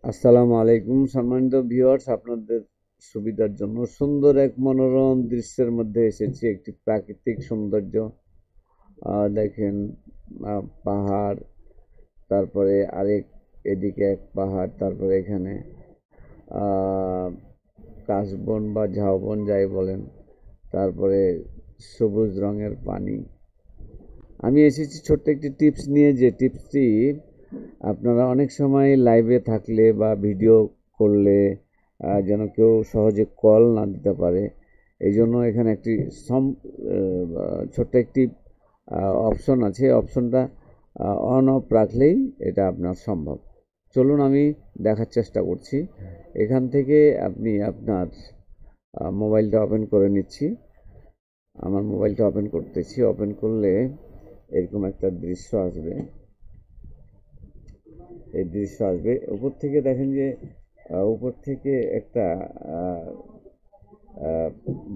আসসালামু আলাইকুম সম্মানিত ভিউয়ার্স, আপনাদের সুবিধার জন্য সুন্দর এক মনোরম দৃশ্যের মধ্যে এসেছি। একটি প্রাকৃতিক সৌন্দর্য দেখেন, পাহাড়, তারপরে আরেক এদিকে এক পাহাড়, তারপরে এখানে আহ, কাশবন বা ঝাউবন যাই বলেন, তারপরে সবুজ রঙের পানি। আমি এসেছি ছোট্ট একটি টিপস নিয়ে, যে টিপসটি আপনারা অনেক সময় লাইভে থাকলে বা ভিডিও করলে যেন কেউ সহজে কল না দিতে পারে, এই জন্য এখানে একটি ছোট্ট একটি অপশন আছে। অপশনটা অন অফ রাখলেই এটা আপনার সম্ভব। চলুন আমি দেখার চেষ্টা করছি। এখান থেকে আপনি আপনার মোবাইলটা ওপেন করে নিচ্ছি। আমার মোবাইলটা ওপেন করতেছি। ওপেন করলে এরকম একটা দৃশ্য আসবে। এই দৃশ্য আসবে উপর থেকে। দেখেন যে উপর থেকে একটা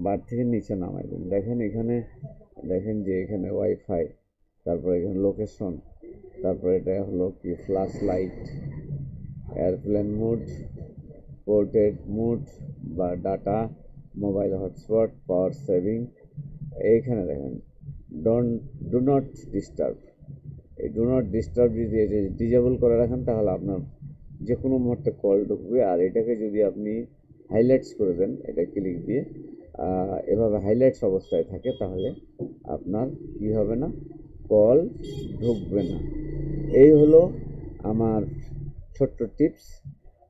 বার থেকে নিচে নামাই দেন। দেখেন এখানে, দেখেন যে এখানে ওয়াইফাই, তারপরে এখানে লোকেশন, তারপরে এটা হলো কি flash light, airplane mode, portrait mode বা data, mobile hotspot, power saving. এইখানে দেখেন ডু নট ডিস্টার্ব। এই ডু নট ডিস্টার্ব যদি এটা ডিজেবল করে রাখেন, তাহলে আপনার যে কোনো মুহূর্তে কল ঢুকবে। আর এটাকে যদি আপনি হাইলাইটস করে দেন, এটা ক্লিক দিয়ে এভাবে হাইলাইটস অবস্থায় থাকে, তাহলে আপনার কি হবে না, কল ঢুকবে না। এই হলো আমার ছোট্ট টিপস।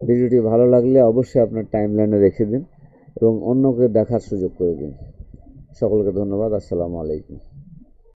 ভিডিওটি ভালো লাগলে অবশ্যই আপনার টাইমলাইনে রেখে দিন এবং অন্যকে দেখার সুযোগ করে দিন। সকলকে ধন্যবাদ। আসসালামু আলাইকুম।